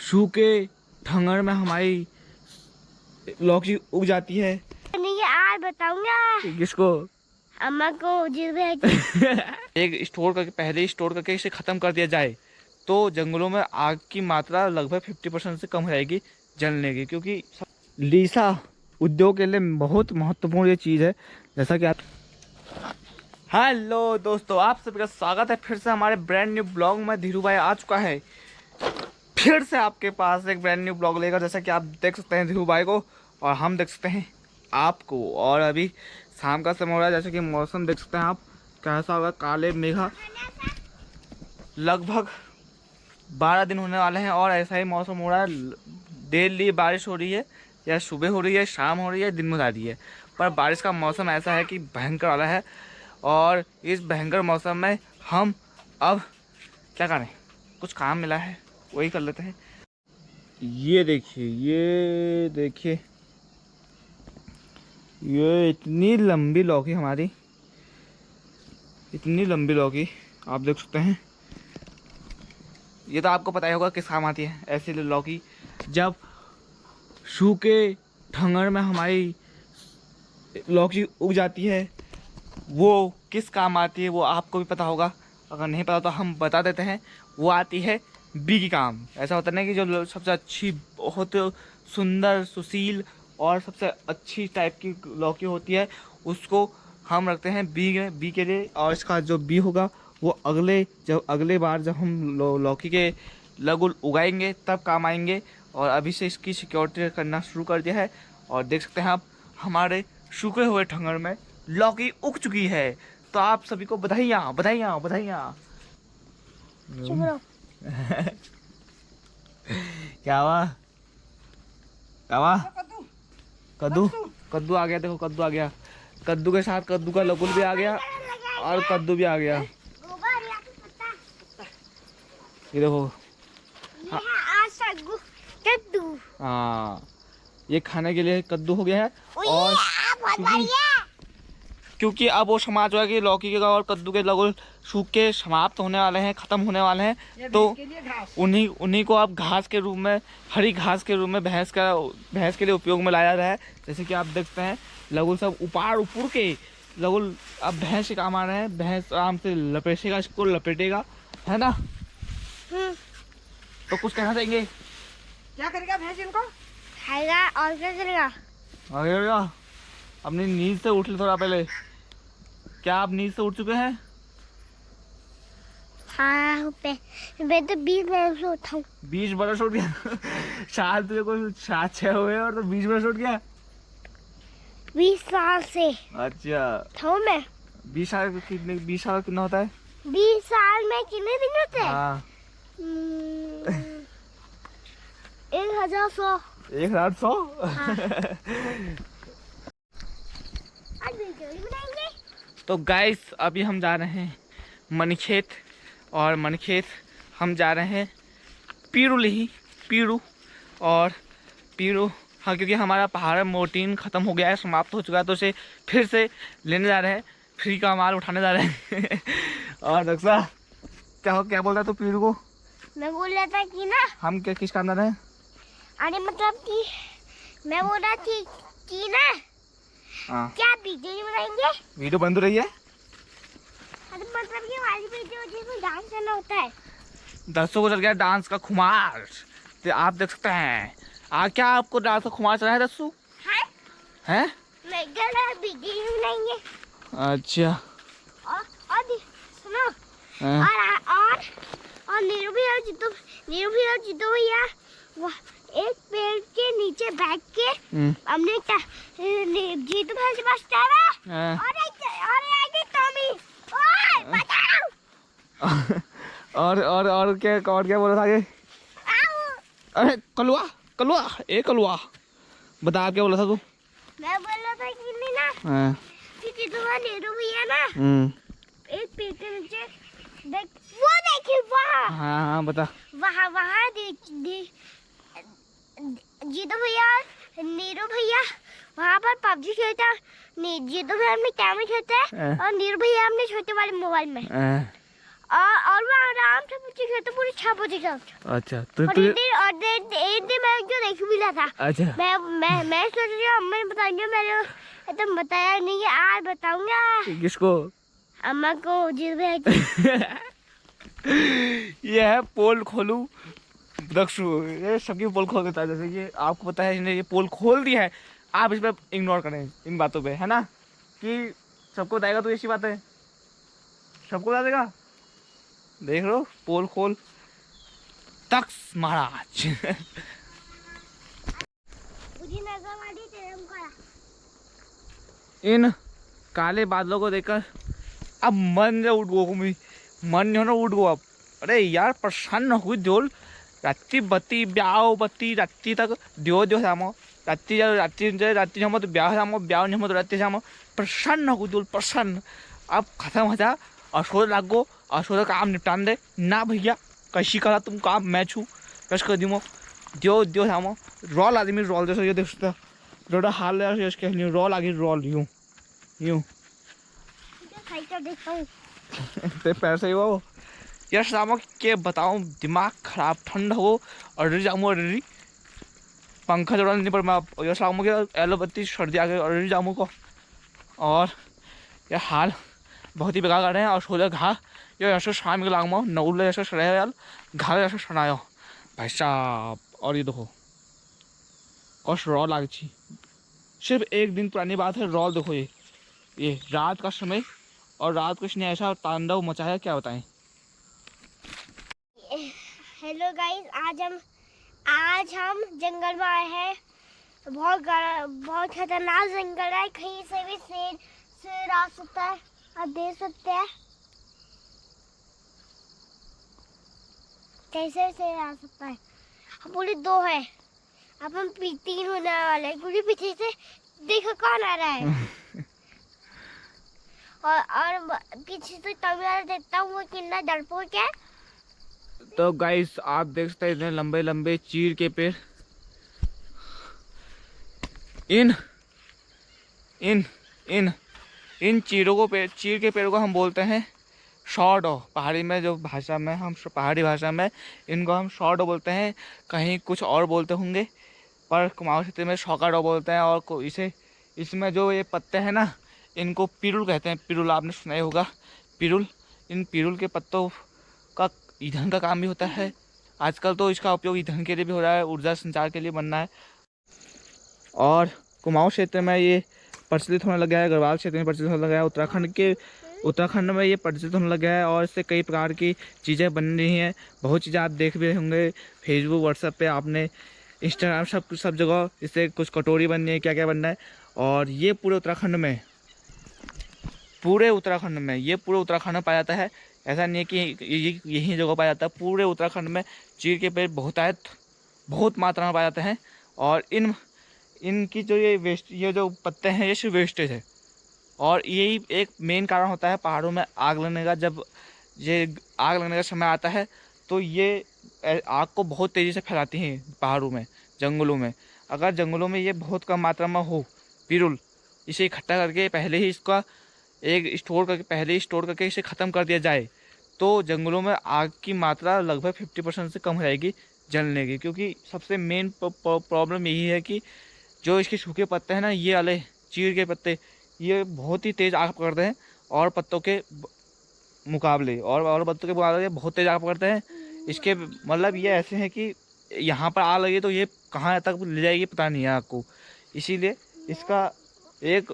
सूखे ठंगर में हमारी लौकी उग जाती है। नहीं आज बताऊंगा किसको? अम्मा को। एक स्टोर करके पहले ही स्टोर करके इसे खत्म कर दिया जाए तो जंगलों में आग की मात्रा लगभग 50% से कम हो जाएगी जलने की, क्योंकि लीसा उद्योग के लिए बहुत महत्वपूर्ण ये चीज़ है। जैसा कि आप हेलो दोस्तों, आप सभी का स्वागत है फिर से हमारे ब्रांड न्यू ब्लॉग में। धीरू भाई आ चुका है फिर से आपके पास एक ब्रांड न्यू ब्लॉग लेकर। जैसा कि आप देख सकते हैं धीरू भाई को और हम देख सकते हैं आपको। और अभी शाम का समय हो रहा है, जैसे कि मौसम देख सकते हैं आप कैसा होगा। काले मेघा लगभग 12 दिन होने वाले हैं और ऐसा ही मौसम हो रहा है। डेली बारिश हो रही है, या सुबह हो रही है, शाम हो रही है, दिन में हो रही है, पर बारिश का मौसम ऐसा है कि भयंकर वाला है। और इस भयंकर मौसम में हम अब क्या करें, कुछ काम मिला है वही कर लेते हैं। ये देखिए ये इतनी लंबी लौकी हमारी, इतनी लंबी लौकी आप देख सकते हैं। ये तो आपको पता ही होगा किस काम आती है ऐसी लौकी। जब सूखे ठंगर में हमारी लौकी उग जाती है वो किस काम आती है वो आपको भी पता होगा। अगर नहीं पता तो हम बता देते हैं। वो आती है बी की काम। ऐसा होता नहीं कि जो सबसे अच्छी, बहुत सुंदर, सुशील और सबसे अच्छी टाइप की लौकी होती है उसको हम रखते हैं बी के लिए। और इसका जो बी होगा वो अगले बार जब हम लौकी के लगुल उगाएंगे तब काम आएंगे। और अभी से इसकी सिक्योरिटी करना शुरू कर दिया है। और देख सकते हैं आप हमारे सूखे हुए ठंगर में लौकी उग चुकी है। तो आप सभी को बधाइयाँ बधाइयाँ बधाइयाँ। क्या हुआ क्या हुआ? कद्दू आ गया। देखो कद्दू आ गया। कद्दू के साथ कद्दू का लगुल भी आ गया और कद्दू भी आ गया। ये देखो हाँ, ये खाने के लिए कद्दू हो गया है। और क्योंकि अब वो समाज हुआ कि लौकी के और कद्दू के लगुल सूख के समाप्त होने वाले हैं, खत्म होने वाले हैं। तो उन्हीं को अब घास के रूप में, हरी घास के रूप में भैंस के लिए उपयोग में लाया रहा है। जैसे कि आप देखते हैं लगुल सब उपुड़ के लगुल अब भैंस के काम आ रहे हैं। भैंस आराम से लपेटेगा, इसको लपेटेगा, है ना? तो कुछ कहना चाहेंगे? क्या करेगा भैंस? इनको खाएगा और क्या करेगा? अपनी नींद से उठ ले थोड़ा पहले। क्या आप नींद से उठ चुके हैं? हाँ, मैं तो 20 बरस से उठा हूँ। 20 बरस उठ गया? शायद तुझे कोई 7-6 हुए और तो 20 बरस उठ गया। 20 साल से। अच्छा था मैं। 20 साल कितना होता है? 20 साल में कितने दिन होते हैं? हाँ 1100। 1100? तो गाइस अभी हम जा रहे हैं मणिखेत। और मणिखेत हम जा रहे हैं पीरू। हाँ, क्योंकि हमारा पहाड़ मोटीन ख़त्म हो गया है, समाप्त हो चुका है। तो उसे फिर से लेने जा रहे हैं, फ्री का माल उठाने जा रहे हैं। और दक्षा क्या बोल रहा है तू पीरू को? मैं बोल रहा था कि ना हम किस काम जा रहे हैं? अरे मतलब कि मैं बोल रहा थी कि ना क्या वीडियो नहीं बनाएंगे? वीडियो बंद हो रही है। अरे मतलब कि वाली वीडियो जिसमें डांस करना होता है। दर्शकों को चल गया डांस का खुमार। तो आप देख सकते हैं क्या आपको डांस का खुमार चला है दस्सू? हैं? मैं कह रहा वीडियो बनाएंगे। अच्छा और सुनो और नीरू भैया जितू भैया एक पेड़ के नीचे बैठ के हमने जीतू भैया से बात करा। और क्या बोल रहा था आगे? अरे कलुआ बता, आप क्या बोला था तू? मैं बोल रहा था कि नहीं ना जीतू भैया नीरू भैया ना एक पेड़ के नीचे वो देखिए वहाँ। हाँ बता। वहाँ जीतू भैया नीरू भैया वहाँ पर पबजी खेलता। जीतू भैया अपने कैमरे खेलते हैं और नीरू भैया अपने छोटे वाले मोबाइल में। और मैं आराम से पहुंची गई तो पूरी 6 बजे तक। अच्छा तो और एक दिन मैं जो देख भी रहा था। अच्छा मैं सोच रही हूँ अम्मा ने बताएंगे, मैंने एकदम बताया नहीं है, आज बताऊंगा किसको? अम्मा को जिस ये है पोल खोलू दक्षु, ये सबकी पोल खोल देता है। जैसे ये आपको पता है इसने ये पोल खोल दिया है, आप इस पर इग्नोर करें इन बातों पे, है ना, कि सबको बताएगा तो ऐसी बात है, सबको बता देगा। देख लो पोल खोल तक्ष महाराज। इन काले बादलों को देखकर अब मन जो उठ गो, मन जो ना उठ गो अब। अरे यार प्रसन्न हुई जोल रात्रि बत्ती ब्याह बत्ती रात्रि तक दियो दियो सामो रात्रि रात्रि हम तो ब्याह सामो ब्याह हम तो रात्रि सामो प्रसन्न हुई जोल प्रसन्न। अब खत्म हो जा अशोध लागो, अशोध काम निपटान दे ना भैया, कैसी करा तुम काम मैं छू कश कर दिमो दियो दियो सामो रॉल आदमी रॉल जैसे ये देख सकता जोड़ा हाल है इसके रॉल आगे रॉल यूं यूं ते पैर से हुआ वो यार शामो के बताऊं दिमाग खराब ठंड हो और जामू अरे पंखा जोड़ा नहीं पर मैं यार शामो के एलोपैथी सर्दी आ गई और जामू को। और यार हाल बहुत ही बेकार कर रहे हैं और सोचा घा ये ऐसे शाम के लागमो नौले ऐसे सड़े यार घा ऐसे सड़ायो भाई साहब। और ये देखो कौश रॉ लाग छी, सिर्फ एक दिन पुरानी बात है। रॉल देखो ये रात का समय और रात को इसने ऐसा तांडव मचाया क्या बताएं। हेलो गाइस, आज हम जंगल में आए हैं। बहुत खतरनाक जंगल है, कहीं से भी शेर आ सकता है, आप देख सकते हैं कैसे शेर आ सकता है। हम पूरी 2 है, अब हम 3 होने वाले हैं क्योंकि पीछे से देखो कौन आ रहा है। और पीछे से तमिल देखता हूँ वो कितना डरपोक है। तो गाइस आप देख सकते हैं इतने लंबे लंबे चीड़ के पेड़, इन इन इन इन चीड़ के पेड़ को हम बोलते हैं शॉर्डो। पहाड़ी में जो भाषा में हम पहाड़ी भाषा में इनको हम शॉर्डो बोलते हैं, कहीं कुछ और बोलते होंगे पर कुमाऊं क्षेत्र में शौकाडो बोलते हैं। और इसे इसमें जो ये पत्ते हैं ना इनको पिरुल कहते हैं। पिरुल आपने सुना ही होगा, पिरुल। इन पिरुल के पत्तों का ईंधन का काम भी होता है। आजकल तो इसका उपयोग ईंधन के लिए भी हो रहा है, ऊर्जा संचार के लिए बनना है। और कुमाऊं क्षेत्र में ये प्रचलित होने लगा है, गढ़वाल क्षेत्र में प्रचलित होने लगा है, उत्तराखंड में ये प्रचलित होने लगा है। और इससे कई प्रकार की चीज़ें बन रही हैं, बहुत चीज़ें आप देख भी रहे होंगे फेसबुक व्हाट्सएप पे, आपने इंस्टाग्राम सब जगह इससे कुछ कटोरी बन रही है, क्या क्या बन रहा है। और ये पूरे उत्तराखंड में ये पूरे उत्तराखंड में पाया जाता है। ऐसा नहीं है कि यही जगह पाया जाता है, पूरे उत्तराखंड में चीड़ के पेड़ बहुत मात्रा में पाए जाते हैं। और इनकी जो ये जो पत्ते हैं ये सिर्फ वेस्टेज है। और यही एक मेन कारण होता है पहाड़ों में आग लगने का। जब ये आग लगने का समय आता है तो ये आग को बहुत तेज़ी से फैलाती हैं पहाड़ों में, जंगलों में। अगर जंगलों में ये बहुत कम मात्रा में हो पिरुल, इसे इकट्ठा करके पहले ही स्टोर करके इसे ख़त्म कर दिया जाए तो जंगलों में आग की मात्रा लगभग 50% से कम हो जाएगी जलने की। क्योंकि सबसे मेन प्रॉब्लम यही है कि जो इसके सूखे पत्ते हैं ना, ये वाले चीड़ के पत्ते, ये बहुत ही तेज़ आग पकड़ते हैं और पत्तों के मुकाबले बहुत तेज़ आग पकड़ते हैं। इसके मतलब ये ऐसे हैं कि यहाँ पर आग लगी तो ये कहाँ तक ले जाएगी पता नहीं है आग को। इसीलिए इसका एक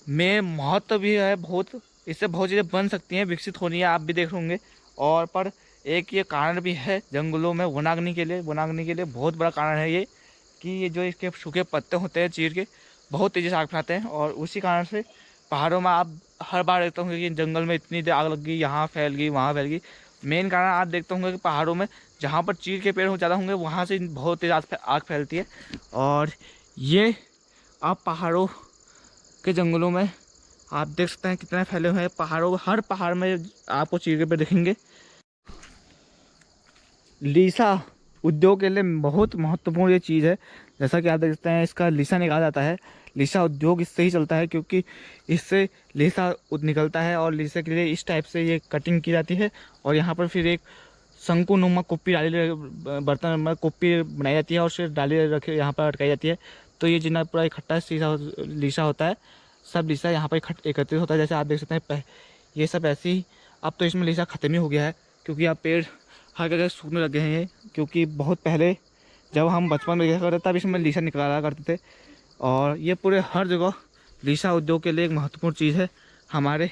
में महत्व भी है बहुत। इससे बहुत चीज़ें बन सकती हैं, विकसित होनी है, आप भी देख होंगे। और पर एक ये कारण भी है जंगलों में वनाग्नि के लिए बहुत बड़ा कारण है ये कि ये जो इसके सूखे पत्ते होते हैं चीड़ के बहुत तेज़ी से आग फैलाते हैं। और उसी कारण से पहाड़ों में आप हर बार देखते होंगे कि जंगल में इतनी देर आग लग गई, यहाँ फैल गई वहाँ फैल गई। मेन कारण आप देखते होंगे कि पहाड़ों में जहाँ पर चीड़ के पेड़ ज़्यादा होंगे वहाँ से बहुत तेज़ आग फैलती है। और ये आप पहाड़ों के जंगलों में आप देख सकते हैं कितने फैले हुए हैं। हर पहाड़ में आपको चीड़ के पेड़ दिखेंगे। लीसा उद्योग के लिए बहुत महत्वपूर्ण ये चीज़ है। जैसा कि आप देख सकते हैं इसका लीसा निकाला जाता है। लीसा उद्योग इससे ही चलता है क्योंकि इससे लीसा निकलता है और लीसा के लिए इस टाइप से ये कटिंग की जाती है और यहाँ पर फिर एक शंकुनुमा कुप्पी डाली, बर्तन में कुप्पी बनाई जाती है और फिर डाली रखे यहाँ पर अटकाई जाती है। तो ये जितना पूरा इकट्ठा लीसा होता है, सब लीसा यहाँ पर एकत्रित होता है। जैसे आप देख सकते हैं ये सब ऐसे ही। अब तो इसमें लीसा ख़त्म ही हो गया है क्योंकि अब पेड़ हर जगह सूखने लगे हैं ये, क्योंकि बहुत पहले जब हम बचपन में देखा करते तब इसमें लीसा निकाला करते थे। और ये पूरे हर जगह लीसा उद्योग के लिए एक महत्वपूर्ण चीज़ है हमारे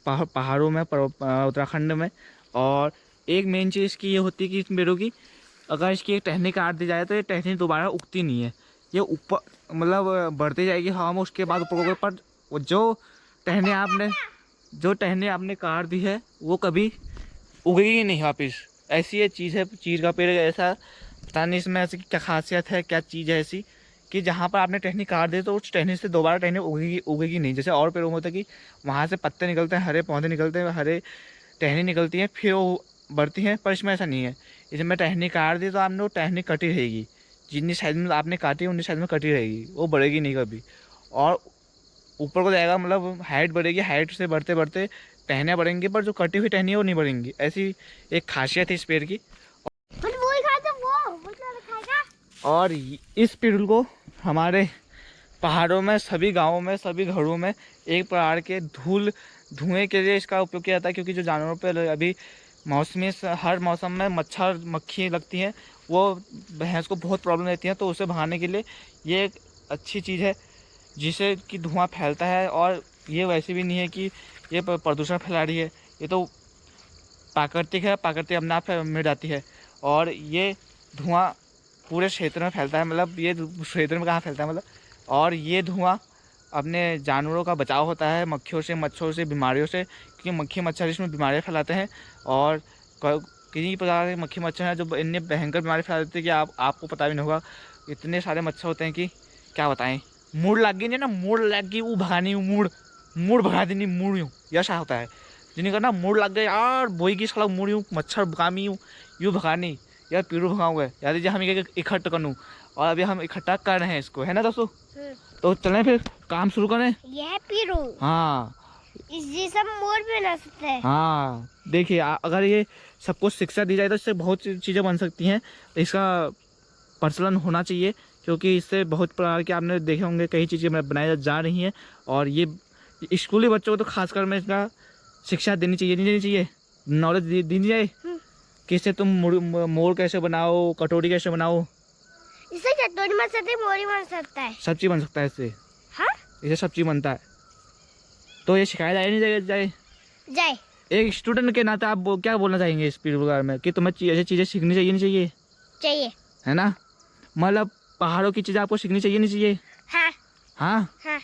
पहाड़ों में, उत्तराखंड में। और एक मेन चीज़ इसकी ये होती है कि इस पेड़ों की अगर इसकी एक टहनी काट दी जाए तो ये टहनी दोबारा उगती नहीं है, ये ऊपर मतलब बढ़ती जाएगी हवा में, उसके बाद ऊपर पर जो टहनी आपने काट दी है वो कभी उगेगी नहीं वापस। ऐसी ये चीज़ है, चीज़ का पेड़ ऐसा, पता नहीं इसमें ऐसी क्या खासियत है, क्या चीज़ है ऐसी कि जहाँ पर आपने टहनी काट दी तो उस टहनी से दोबारा टहनी उगेगी नहीं। जैसे और पेड़ों में होता है कि वहाँ से पत्ते निकलते हैं, हरे पौधे निकलते हैं, हरे टहनी निकलती हैं, फिर वो बढ़ती हैं, पर इसमें ऐसा नहीं है। इसमें टहनी काट दी तो आपने वो टहनी कटी रहेगी, जितनी साइज में आपने काटी उतनी साइज में कटी रहेगी, वो बढ़ेगी नहीं कभी। और ऊपर को जाएगा, मतलब हाइट बढ़ेगी, हाइट से बढ़ते बढ़ते टहनियाँ बढ़ेंगी, पर जो कटी हुई टहनी है वो नहीं बढ़ेंगी। ऐसी एक खासियत है इस पेड़ की। और इस पेड़ को हमारे पहाड़ों में, सभी गाँवों में, सभी घरों में एक प्रकार के धुएँ के लिए इसका उपयोग किया जाता है, क्योंकि जो जानवरों पर अभी हर मौसम में मच्छर मक्खी लगती हैं, वो भैंस को बहुत प्रॉब्लम रहती है, तो उसे भगाने के लिए ये एक अच्छी चीज़ है जिससे कि धुआं फैलता है। और ये वैसे भी नहीं है कि ये प्रदूषण फैला रही है, ये तो प्राकृतिक है, प्राकृतिक अपने आप मिट जाती है। और ये धुआं पूरे क्षेत्र में फैलता है, मतलब ये क्षेत्र में कहाँ फैलता है मतलब। और ये धुआं अपने जानवरों का बचाव होता है मक्खियों से, मच्छरों से, बीमारियों से, क्योंकि मक्खी मच्छर इसमें बीमारियाँ फैलाते हैं। और किसी प्रकार के मक्खी मच्छर हैं जो इतने भयंकर बीमारी फैला देते हैं कि आपको पता भी नहीं होगा। इतने सारे मच्छर होते हैं कि क्या बताएं। मूड़ लग गई नहीं ना, मूड़ लग गई वो भगानी, मूड़ भगा देनी, मूड़ यूँ ऐसा होता है। जिन्हें करना मूड़ लग गए यार, बोई की सड़क मूड़ यूँ मच्छर भगामी यूँ भगानी यार, पीड़ू भगाऊँगा यार, दीजिए हम इकट्ठा करूँ। और अभी हम इकट्ठा कर रहे हैं इसको, है ना दोस्तों। तो चलें फिर काम शुरू करें। ये है पीरू। हाँ, इससे सब मोर भी बना सकते हैं। हाँ देखिए, अगर ये सबको शिक्षा दी जाए तो इससे बहुत चीज़ें बन सकती हैं। इसका प्रचलन होना चाहिए, क्योंकि इससे बहुत प्रकार के आपने देखे होंगे कई चीज़ें बनाई जा रही हैं। और ये स्कूली बच्चों को तो खासकर में इसका शिक्षा देनी चाहिए, नहीं देनी चाहिए, नॉलेज देनी चाहिए। कैसे तुम मोर कैसे बनाओ, कटोरी कैसे बनाओ, इससे कटोरी बन सकती है, मोरी बन सकता है, सब चीज़ बन सकता है इससे। हाँ, इसे सब चीज़ बनता है। तो ये सिखाया जाए नहीं जाए। एक स्टूडेंट के नाते आप क्या बोलना चाहेंगे इस प्रोग्राम में कि तुम्हें ऐसी चीज़ें सीखनी चाहिए नहीं चाहिए, है ना। मतलब पहाड़ों की चीज़ें आपको सीखनी चाहिए नहीं चाहिए। हाँ हाँ हाँ।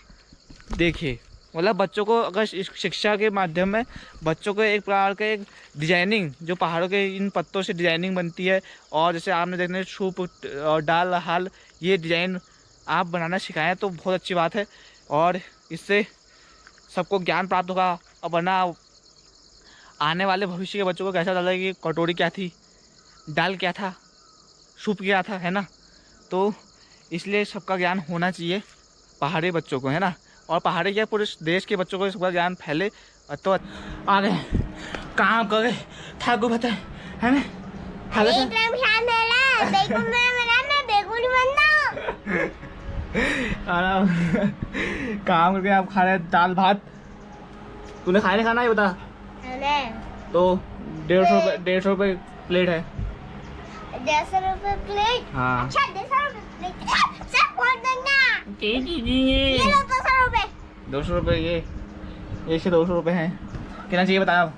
देखिए, मतलब बच्चों को अगर शिक्षा के माध्यम में बच्चों को एक प्रकार का एक डिजाइनिंग, जो पहाड़ों के इन पत्तों से डिजाइनिंग बनती है, और जैसे आपने देखने सूप और डाल हाल, ये डिज़ाइन आप बनाना सिखाएं तो बहुत अच्छी बात है। और इससे सबको ज्ञान प्राप्त होगा। और वरना आने वाले भविष्य के बच्चों को कैसा चला कि कटोरी क्या थी, दाल क्या था, सूप क्या था, है ना। तो इसलिए सबका ज्ञान होना चाहिए पहाड़ी बच्चों को, है ना। और पहाड़ी क्या पूरे देश के बच्चों को इसका ज्ञान फैले। तो आगे काम करे ठाकुर बता, है ना। काम करके आप खा रहे दाल भात, तूने खाया नहीं खाना, ये बता। तो 150 रुपये प्लेट है। 150 रुपये प्लेट। हाँ। अच्छा 150 रुपये प्लेट सब बोल देना। ये ये लो 200 रुपये। 200 रुपये, ये से 200 रुपये हैं। कितना चाहिए बताओ।